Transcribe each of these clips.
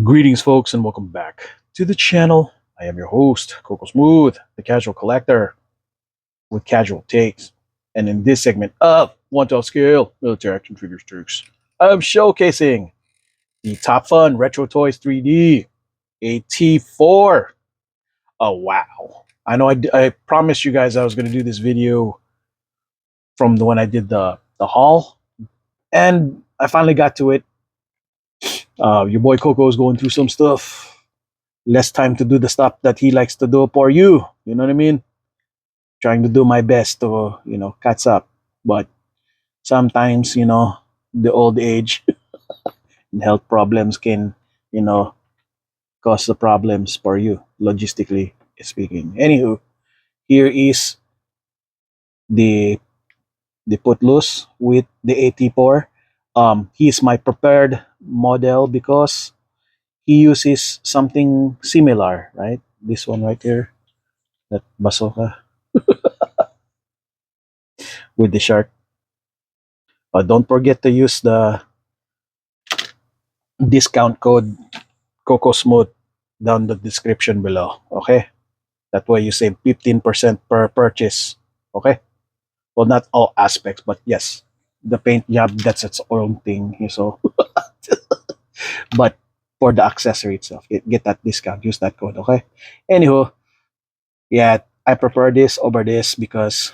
Greetings, folks, and welcome back to the channel. I am your host, Coco Smooth, the casual collector with casual takes. And in this segment of 1/12 scale military action figures tricks, I'm showcasing the Top Fun Retro Toys 3D AT-4. Oh, wow. I know I promised you guys I was going to do this video from the when I did the haul, and I finally got to it. Your boy Coco is going through some stuff. Less time to do the stuff that he likes to do for you. You know what I mean? Trying to do my best to, catch up. But sometimes, the old age and health problems can, you know, cause the problems for you, logistically speaking. Anywho, here is the the Footloose with the AT-4. He's my prepared model because he uses something similar, right? This one right here, that bazooka with the shark. Don't forget to use the discount code Coco Smooth down the description below. Okay, that way you save 15% per purchase. Okay, well, not all aspects, but yes, the paint job, that's its own thing. So, but for the accessory itself, get that discount. Use that code. Okay. Anywho, yeah, I prefer this over this because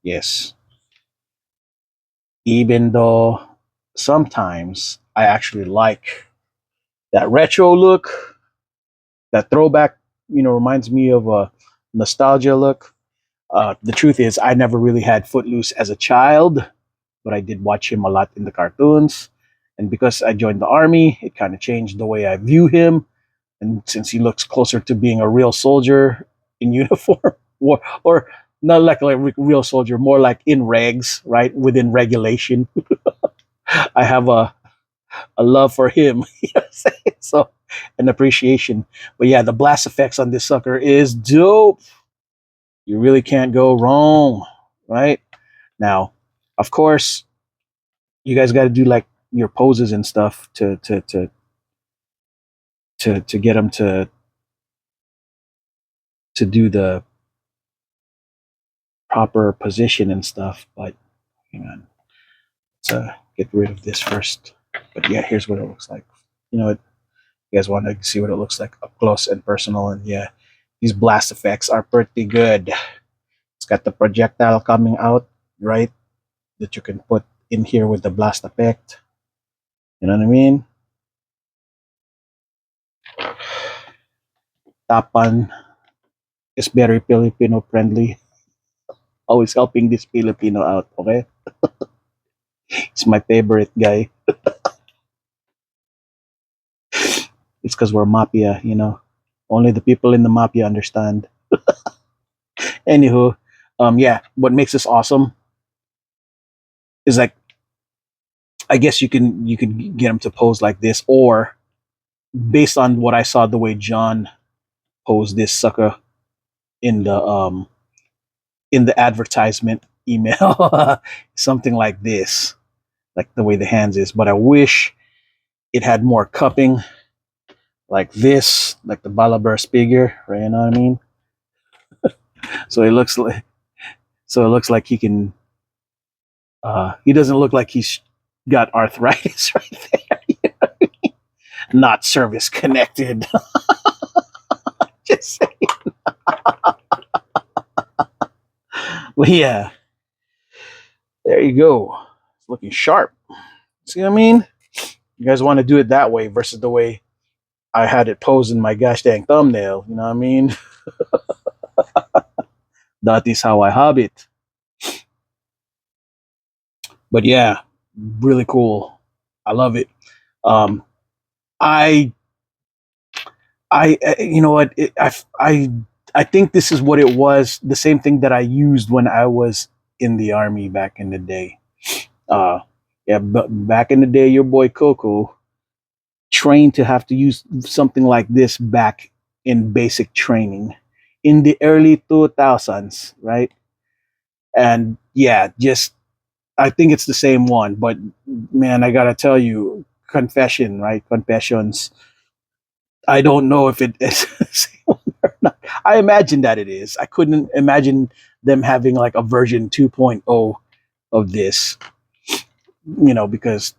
yes, even though sometimes I actually like that retro look, that throwback, reminds me of a nostalgia look. The truth is, I never really had Footloose as a child, but I did watch him a lot in the cartoons. And because I joined the army, it kind of changed the way I view him. And since he looks closer to being a real soldier in uniform, or not like a real soldier, more like in regs, right? Within regulation, I have a love for him. You know what I'm saying? So, an appreciation. But yeah, the blast effects on this sucker is dope. You really can't go wrong, right? Now, of course, you guys got to do like your poses and stuff to get them to do the proper position and stuff. But hang on, let's get rid of this first. But yeah, here's what it looks like. You know what? You guys want to see what it looks like up close and personal, and yeah, these blast effects are pretty good. It's got the projectile coming out, right? That you can put in here with the blast effect. You know what I mean? Tapan is very Filipino friendly. Always helping this Filipino out, okay? It's my favorite guy. It's because we're mafia. Only the people in the mafia understand. Anywho, yeah, what makes this awesome is like I guess you can get them to pose like this, or based on what I saw, the way John posed this sucker in the advertisement email, something like this, like the way the hands is. But I wish it had more cupping, like this, like the Balaburst figure, right? You know what I mean? So it looks like he can. He doesn't look like he's got arthritis right there. Not service connected. Just saying. Well, yeah, there you go. It's looking sharp. See what I mean? You guys want to do it that way versus the way I had it posed in my gosh dang thumbnail. You know what I mean? That is how I have it. But yeah, really cool. I love it. Um, I, you know what? I think this is what it was. The same thing that I used when I was in the army back in the day. Uh, yeah, but back in the day, your boy Coco trained to have to use something like this back in basic training in the early 2000s, right? And yeah, just I think it's the same one, but man, I gotta tell you, confession, right? Confessions. I don't know if it is the same one or not. I imagine that it is. I couldn't imagine them having like a version 2.0 of this, because,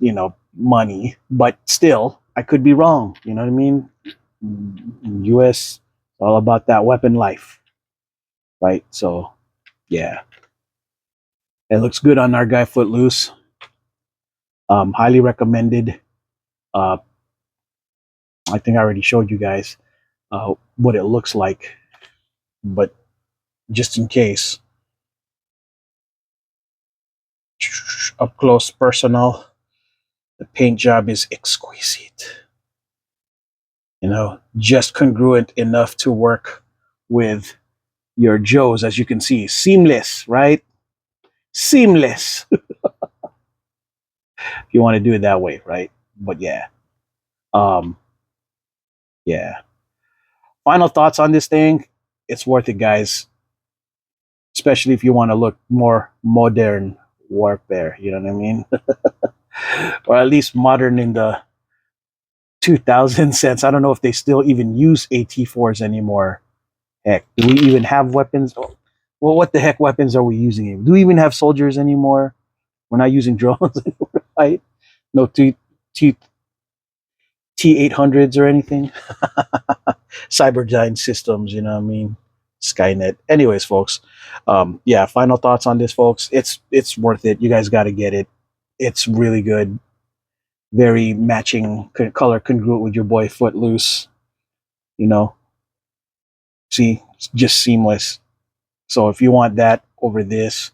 money, but still, I could be wrong. You know what I mean? US, all about that weapon life, right? So, yeah, it looks good on our guy Footloose. Highly recommended. Uh, I think I already showed you guys what it looks like, but just in case, up close, personal. The paint job is exquisite. Just congruent enough to work with your Joes, as you can see. Seamless, right? Seamless, if you want to do it that way, right? But yeah. Um, yeah. Final thoughts on this thing. It's worth it, guys. Especially if you want to look more modern warfare, you know what I mean? Or at least modern in the 2000 sense. I don't know if they still even use AT-4s anymore. Heck, do we even have weapons? Well, what the heck weapons are we using? Do we even have soldiers anymore? We're not using drones anymore, right? No T-800s or anything. Cyberdyne systems, you know what I mean? Skynet. Anyways, folks, yeah, final thoughts on this, folks. It's worth it. You guys got to get it. It's really good. Very matching color congruent with your boy Footloose. You know, see, it's just seamless. So if you want that over this,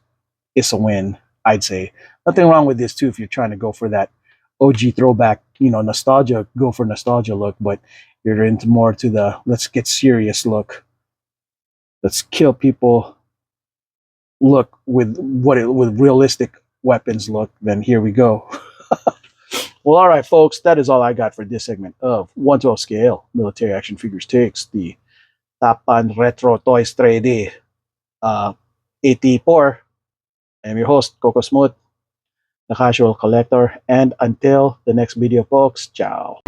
it's a win, I'd say. Nothing wrong with this too if you're trying to go for that OG throwback, nostalgia, go for nostalgia look, but you're into more to the let's get serious look. Let's kill people look with realistic weapons look, then here we go. Well, all right, folks, that is all I got for this segment of 112 Scale Military Action Figures Takes, the Tapan Retro Toys 3D AT-4. I'm your host, Coco Smooth, the Casual Collector, and until the next video, folks, ciao.